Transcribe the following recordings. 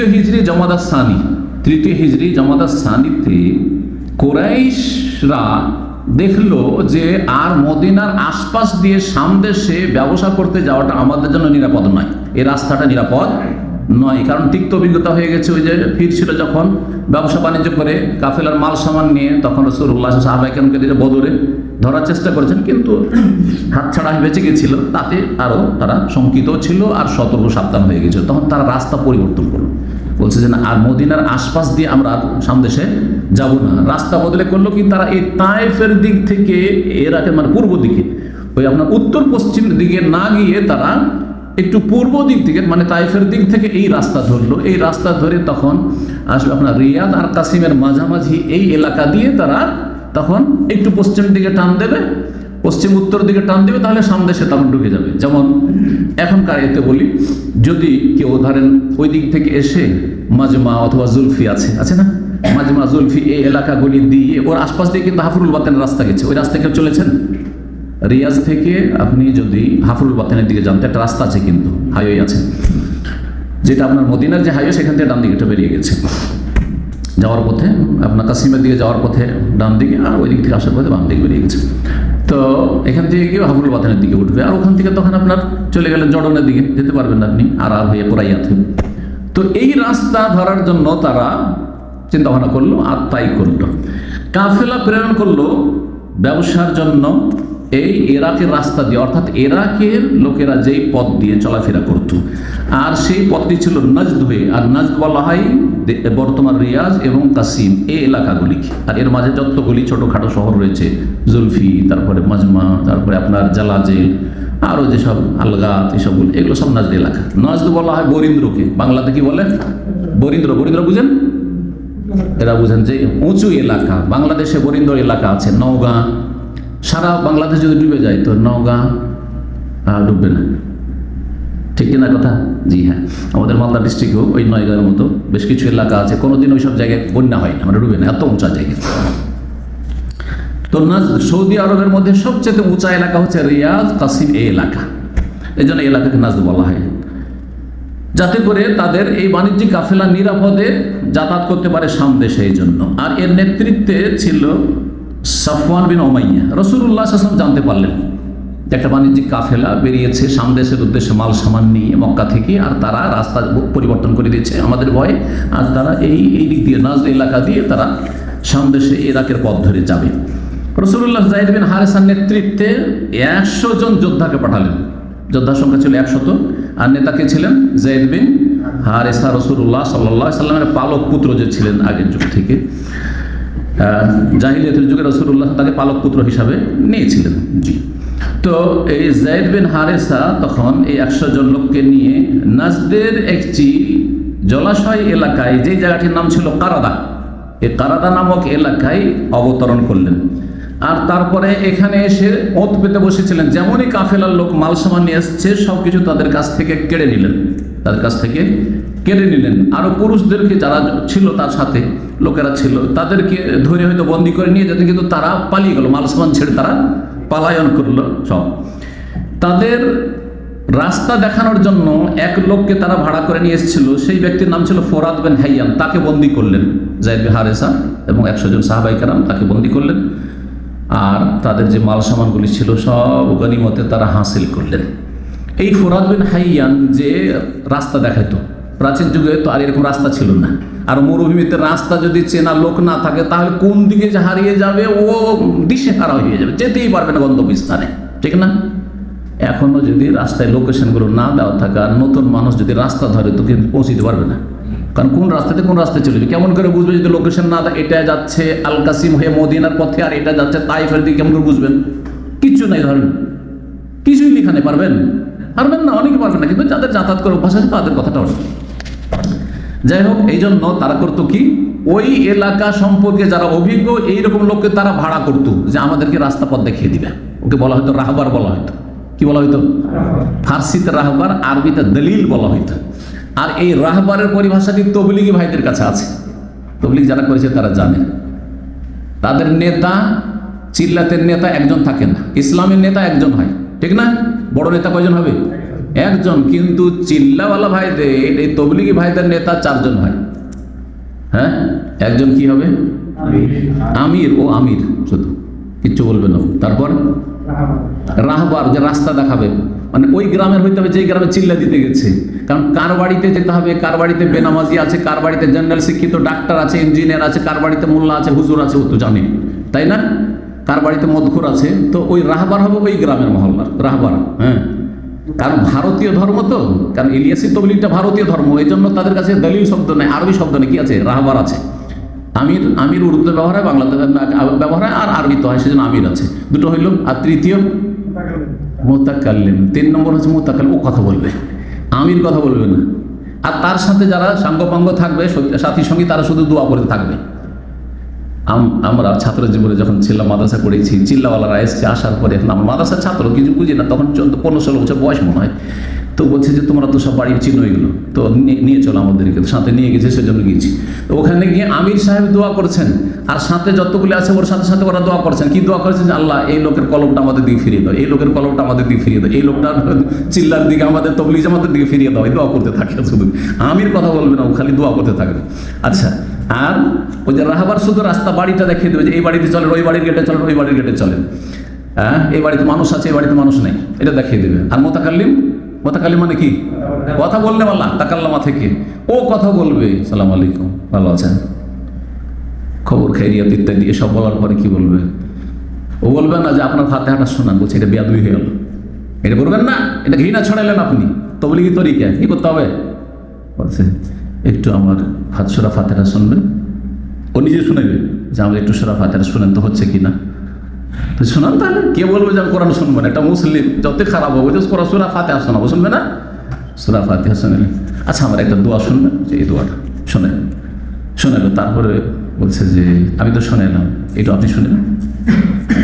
তৃতীয় হিজরি জমাদা সানি, তৃতীয় হিজরি জমাদা সানিতে কুরাইশরা দেখলো যে আর মদিনার আশপাশ দিয়ে সামদেশে ব্যবসা করতে যাওয়াটা আমাদের জন্য নিরাপদ নয়, এই রাস্তাটা নিরাপদ নয়। কারণ তিক্ত অভিজ্ঞতা হয়ে গেছে। ওই যে ফিরছিল যখন ব্যবসা বাণিজ্য করে কাফেলার মাল সামান নিয়ে, তখন রাসূলুল্লাহ সাহাবায়ে কেরামকে দিয়ে বদরে ধরার চেষ্টা করেছেন, কিন্তু হাতছাড়া বেঁচে গেছিল। তাতে আরও তারা শঙ্কিত ছিল আর সতর্ক সাবধান হয়ে গেছিল। তখন তারা রাস্তা পরিবর্তন করলো, বলছে যে না, আর মদিনার আশপাশ দিয়ে আমরা সামদেশে যাব না। রাস্তা বদলে করলো কি, তারা এই তায়েফের দিক থেকে ইরাকের মানে পূর্ব দিকে, ওই আপনার উত্তর পশ্চিম দিকে না গিয়ে তারা একটু পূর্ব দিক থেকে মানে তায়েফের দিক থেকে এই রাস্তা ধরলো। এই রাস্তা ধরে তখন আসবে আপনার রিয়াদ আর কাসিমের মাঝামাঝি এই এলাকা দিয়ে তারা তখন একটু পশ্চিম দিকে টান দেবে, পশ্চিম উত্তর দিকে টান দেবে, তাহলে সামদেশে তখন ঢুকে যাবে। যেমন এখনকার এতে বলি, যদি কেউ ধরেন ওই দিক থেকে এসে মাজমা অথবা জুলফি আছে না, মাজমা জুলফি এই এলাকাগুলি দিয়ে ওর আশপাশ দিয়ে কিন্তু হাফরুল বাতেনের রাস্তা গেছে, ওই রাস্তা কেউ চলেছেন? রিয়াজ থেকে আপনি যদি হাফরুল বাতেনের দিকে যান, একটা রাস্তা আছে কিন্তু হাইওয়ে আছে, যেটা আপনার মদিনার যে হাইওয়ে সেখান থেকে ডান দিকে বেরিয়ে গেছে যাওয়ার পথে, আপনার কাসিমের দিকে যাওয়ার পথে ডান দিকে, আর ওই দিক থেকে আসার পথে বাম দিকে বেরিয়ে গেছে। তো এখান থেকে গিয়ে হাফরুল বাতেনের দিকে উঠবে, আর ওখান থেকে তখন আপনার চলে গেলেন জর্ডনের দিকে, যেতে পারবেন না আপনি আর হয়ে পোরাইয়াতে। তো এই রাস্তা ধরার জন্য তারা চিন্তা ভাবনা করলো, আর তাই করলো। কাফেলা প্রেরণ করলো ব্যবসার জন্য এই ইরাকের রাস্তা দিয়ে, অর্থাৎ ইরাকের লোকেরা যেই পথ দিয়ে চলাফেরা করত, আর সেই পথটি ছিল নজদ হয়ে। আর নজদ বলা হয় বর্তমান রিয়াজ এবং কাসিম এই এলাকাগুলিকে। আর এর মাঝে যতগুলি ছোটোখাটো শহর রয়েছে, জুলফি, তারপরে মাজমা, তারপরে আপনার জালাজেল, আরও যেসব আলগাত, এসবগুলো, এগুলো সব নজদ এলাকা। নজদ বলা হয় বরিন্দ্রকে, বাংলাতে কি বলে? বরিন্দ্র। বরিন্দ্র বুঝেন? এরা বুঝেন যে উঁচু এলাকা। বাংলাদেশে বরিন্দ্র এলাকা আছে, নওগাঁ। সারা বাংলাদেশ যদি ডুবে যায় তো নওগাঁ ডুববে না, ঠিক কিনা কথা? জি হ্যাঁ, আমাদের মালদা ডিস্ট্রিক্টেও ওই নয়গাঁর মতো বেশ কিছু এলাকা আছে, কোনোদিন ওই সব জায়গায় বন্যা হয় না, মানে ডুবে না, এত উঁচা জায়গা। তো সৌদি আরবের মধ্যে সবচেয়ে উঁচা এলাকা হচ্ছে রিয়াজ, কাসিম এই এলাকা। এই জন্য এলাকাকে নাজদ বলা হয়, যাতে করে তাদের এই বাণিজ্যিক কাফেলা নিরাপদে যাতায়াত করতে পারে সামদেশে। এই জন্য আর এর নেতৃত্বে ছিল সাফওয়ান বিন উমাইয়া। রাসূলুল্লাহ সাল্লাল্লাহু আলাইহি ওয়াসাল্লাম জানতে পারলেন যে একটা বাণিজ্যিক কাফেলা বেরিয়েছে সামদেশের উদ্দেশ্যে মাল সামান নিয়ে মক্কা থেকে, আর তারা রাস্তা পরিবর্তন করে দিয়েছে আমাদের ভয়ে, আর তারা এই দিক দিয়ে নাজদ এলাকা দিয়ে তারা সামদেশে ইরাকের পথ ধরে যাবে। রাসূলুল্লাহ যায়েদ বিন হারেসার নেতৃত্বে 100 জন যোদ্ধাকে পাঠালেন। যোদ্ধার সংখ্যা ছিল 100, আর নেতাকে ছিলেন যায়েদ বিন হারেসা। রাসূলুল্লাহ সাল্লাল্লাহু আলাইহি ওয়াসাল্লামের পালক পুত্র যে ছিলেন আগের যুগ থেকে, জাহিলিয়াতের যুগে রাসূলুল্লাহ তাকে পালক পুত্র হিসাবে নিয়েছিলেন। জি, তো এই যায়েদ বিন হারেসা তখন এই 100 জন লোককে নিয়ে নাজদের একটি জলাশয় এলাকায়, যে জায়গাটির নাম ছিল কারাদা, এই কারাদা নামক এলাকায় অবতরণ করলেন। আর তারপরে এখানে এসে ওঁত পেতে বসেছিলেন। যেমনই কাফেলার লোক মাল সামান নিয়ে এসছে সব কিছু তাদের কাছ থেকে কেড়ে নিলেন, তাদের কাছ থেকে কেড়ে নিলেন। আরও পুরুষদেরকে যারা ছিল তার সাথে লোকেরা ছিল, তাদেরকে ধরে হয়তো বন্দি করে নিয়ে যেতেন, কিন্তু তারা পালিয়ে গেল, মাল সামান ছেড়ে তারা পালায়ন করলো সব। তাদের রাস্তা দেখানোর জন্য এক লোককে তারা ভাড়া করে নিয়ে এসেছিল, সেই ব্যক্তির নাম ছিল ফোরাদ বিন হাইয়ান। তাকে বন্দি করলেন যায়েদ বিন হারেসা এবং 100 জন সাহাবায়ে কেরাম তাকে বন্দি করলেন। আর তাদের যে মাল সামানগুলি ছিল সব গনিমতে তারা হাসিল করলেন। এই ফোরাদ বিন হাইয়ান যে রাস্তা দেখাইতো, প্রাচীন যুগে তো আর এরকম রাস্তা ছিল না। আর মরুভূমিতে রাস্তা যদি চেনা লোক না থাকে তাহলে কোন দিকে যে হারিয়ে যাবে ও দিশেহারা হয়ে যাবে, যেতেই পারবে না গন্তব্যস্থানে, ঠিক না? এখনো যদি রাস্তায় লোকেশনগুলো না দেওয়া থাকে, আর নতুন মানুষ যদি রাস্তা ধরে তো কিন্তু পৌঁছতে পারবে না। কারণ কোন রাস্তাতে কোন রাস্তায় চলে যাবে, কেমন করে বুঝবে যদি লোকেশন না থাকে? এটা যাচ্ছে আল কাসিম হয়ে মদিনার পথে, আর এটা যাচ্ছে তাইফের দিকে, কেমন করে বুঝবেন? কিচ্ছু নাই, ধরেন কিছুই লিখানে পারবেন না, অনেকে পারবেন না, কিন্তু যাদের যাতায়াত করে অভ্যাস আছে তাদের কথাটা অনেক। যাই হোক, এই জন্য তারা করতো কি, ওই এলাকা সম্পর্কে যারা অভিজ্ঞ এইরকম লোককে তারা ভাড়া করতো যে আমাদেরকে রাস্তা পথ দেখিয়ে দিবে। ওকে বলা হয়তো রাহবার বলা হয়তো। কি বলা হইতো? ফার্সিতে রাহবার, আরবিতে দলিল বলা হইতো। আর এই রাহবারের পরিভাষাটি তবলিগি ভাইদের কাছে আছে, তবলিগ যারা করেছে তারা জানে। তাদের নেতা, চিল্লাতের নেতা একজন থাকে না, ইসলামের নেতা একজন হয়, ঠিক না? বড় নেতা কয়জন হবে? একজন, কিন্তু চিল্লাওয়ালা ভাইদের, এই তবলিগি ভাইদের নেতা 4 জন ভাই। হ্যাঁ, একজন কি হবে? আমির। ও আমির, শুধু কিচ্ছু বলবে না। তারপর রাহবার, যে রাস্তা দেখাবে, মানে ওই গ্রামের হইতে হবে যে গ্রামে চিল্লা দিতে গেছে। কারণ কার বাড়িতে যেতে হবে, কার বাড়িতে বেনামাজি আছে, কার বাড়িতে জেনারেল শিক্ষিত ডাক্তার আছে, ইঞ্জিনিয়ার আছে, কার বাড়িতে মোল্লা আছে, হুজুর আছে, ও তো জানে, তাই না? কার বাড়িতে মদখোর আছে, তো ওই রাহবার হবে ওই গ্রামের মহল্লার রাহবার। হ্যাঁ, কারণ ভারতীয় ধর্ম তো, কারণ ইলিয়াসি তবলিগটা ভারতীয় ধর্ম, এই জন্য তাদের কাছে দলিল শব্দ নেই, আরবি শব্দ নেই, কি আছে? রাহবার আছে। আমির, আমির উর্দুতে ব্যবহার হয়, বাংলাতে ব্যবহার হয়, আর আরবিতে হয়, সেজন্য আমির আছে। দুটো হইল। আর তৃতীয় মুতাকাল্লিম, 3 নম্বর হচ্ছে মুতাকাল্লিম, ও কথা বলবে, আমির কথা বলবে না। আর তার সাথে যারা সাঙ্গপাঙ্গ থাকবে, সাথী সঙ্গী, তারা শুধু দোয়া করতে থাকবে। আমরা ছাত্র জীবনে যখন ছিলাম, মাদ্রাসা পড়েছি, চিল্লাওয়ালারা এসছে, আসার পরে এখন আমার মাদ্রাসার ছাত্র, কিছু বুঝি না, তখন 14-15-16 বছর বয়স মনে হয়। তো বলছে যে তোমরা তো সব বাড়ির চিহ্ন এগুলো, তো নিয়ে চলো আমাদেরকে। সাথে নিয়ে গেছে, সেজন্য গিয়েছি। তো ওখানে গিয়ে আমির সাহেব দোয়া করছেন, আর সাথে যতগুলি আছে ওর সাথে সাথে ওরা দোয়া করছেন। কি দোয়া করেছেন? আল্লাহ, এই লোকের কলমটা আমাদের দিকে ফিরিয়ে দাও, এই লোকের কলমটা আমাদের দিকে ফিরিয়ে দাও, এই লোকটার চিল্লার দিকে আমাদের, তবলিগ জামাতের দিকে ফিরিয়ে দাও। এই দোয়া করতে থাকে শুধু, আমির কথা বলবে না, ও খালি দোয়া করতে থাকবে। আচ্ছা, আর ওই যে রাহবার শুধু রাস্তা, বাড়িটা দেখিয়ে দেবে যে এই বাড়িতে চলেন, ওই বাড়ির গেটে চলেন, ওই বাড়ির গেটে চলেন। হ্যাঁ, এই বাড়িতে মানুষ আছে, এই বাড়িতে মানুষ নেই, এটা দেখিয়ে দেবে। আর মোতাকাল্লিম, মোতাকাল্লিম মানে কি? কথা বললে বলা, তাকাল্লামা থেকে ও কথা বলবে, সালাম আলাইকুম, ভালো আছেন, খবর খাইরিয়াত ইত্যাদি, এসব বলার পরে কি বলবে? ও বলবে না যে আপনার ফাতিহাটা শোনান, বলছে এটা বেয়াদবি হয়ে গেল, এটা করবেন না, এটা ঘৃণা ছড়াইলেন আপনি, তবলিগি তরিকা। কি করতে হবে? বলছে একটু আমার সূরা ফাতিহা শুনবেন। ও নিজে শুনাইবে যে আমাদের একটু সূরা ফাতিহা শুনেন তো, হচ্ছে কিনা। তো শোনান তাহলে, কে বলবে যে আমি কোরআন শুনবেন? একটা মুসলিম যতই খারাপ হবে, যে সূরা ফাতিহা শোনাবো, শুনবে না? সূরা ফাতিহা শুনলেন, আচ্ছা আমার একটা দোয়া শুনবেন, যে এই দোয়াটা শোনেন। শোনালো, তারপরে বলছে যে আমি তো শোনালাম, একটু আপনি শুনেন,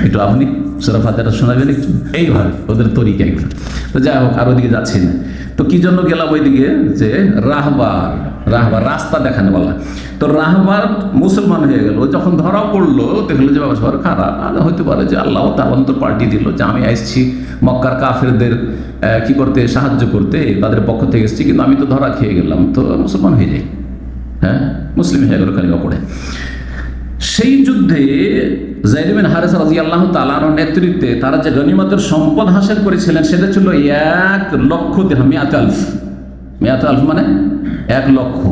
একটু আপনি সূরা ফাতিহাটা শোনাবেন একটু। এইভাবে ওদের তরিকা এগুলো। তো যাই হোক, আর ওইদিকে যাচ্ছি না। তো কি জন্য গেলাম ওইদিকে? যে রাহবার, রাহবার রাস্তা দেখানো বলা। তো রাহবার মুসলমান হয়ে গেল, যখন ধরা পড়লো, দেখলো যে ব্যবসা খারাপ, হইতে পারে যে আল্লাহ তার অন্তর পাল্টি দিল, যে আমি আসছি মক্কার কাফেরদের কি করতে, সাহায্য করতে, তাদের পক্ষ থেকে এসেছি, কিন্তু আমি তো ধরা খেয়ে গেলাম, তো মুসলমান হয়ে যাই। হ্যাঁ, মুসলিম হয়ে গেল কালিমা পড়ে। সেই যুদ্ধে যায়েদ বিন হারেসা রাদিয়াল্লাহু তাআলা আনহুর নেতৃত্বে তারা যে গনিমতের সম্পদ হাসিল করেছিলেন, সেটা ছিল 1,00,000 দিরহাম। মিয়াত আলফ মানে 1,00,000।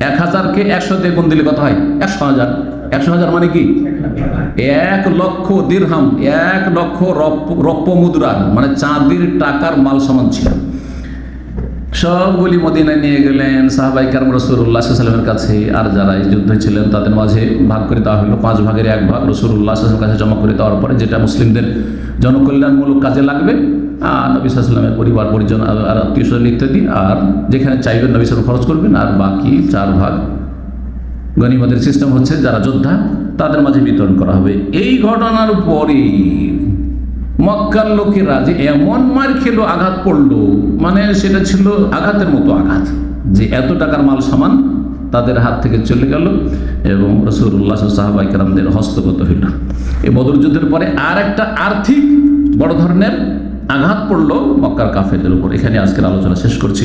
1,000-কে 100 দিয়ে গুণ দিলে কত হয়? 100,000। 100,000 মানে কি? 1,00,000 দিরহাম, 1,00,000 রৌপ্য মুদ্রার, মানে চাঁদির টাকার মাল সামান ছিল। সবগুলি মদিনায় নিয়ে গেলেন সাহাবায়ে কেরাম রাসূলুল্লাহ সাল্লাল্লাহু আলাইহি ওয়াসাল্লামের কাছে। আর যারা এই যুদ্ধে ছিলেন তাদের মাঝে ভাগ করে দেওয়া হলো, 5 ভাগের 1 ভাগ রাসূলুল্লাহ সাল্লাল্লাহু আলাইহি ওয়াসাল্লামের কাছে জমা করে দেওয়ার পরে, যেটা মুসলিমদের জনকল্যাণমূলক কাজে লাগবে, আর নবী সাল্লাল্লাহু আলাইহি ওয়াসাল্লামের পরিবার পরিজন আর আত্মীয়স্বজন ইত্যাদি, আর যেখানে চাইবেন নবী সাল্লাল্লাহু আলাইহি ওয়াসাল্লাম খরচ করবেন। আর বাকি 4 ভাগ গনিমতের সিস্টেম হচ্ছে যারা যোদ্ধা তাদের মাঝে বিতরণ করা হবে। এই ঘটনার পরে মক্কার লোকেরা যে এমন মার খেলো, আঘাত পড়লো, মানে সেটা ছিল আঘাতের মতো আঘাত, যে এত টাকার মাল সামান তাদের হাত থেকে চলে গেল এবং রাসূলুল্লাহ সাহাবায়ে কেরামদের হস্তগত হইল। এই বদর যুদ্ধের পরে আর একটা আর্থিক বড় ধরনের আঘাত পড়লো মক্কার কাফেরদের উপর। এখানে আজকের আলোচনা শেষ করছি।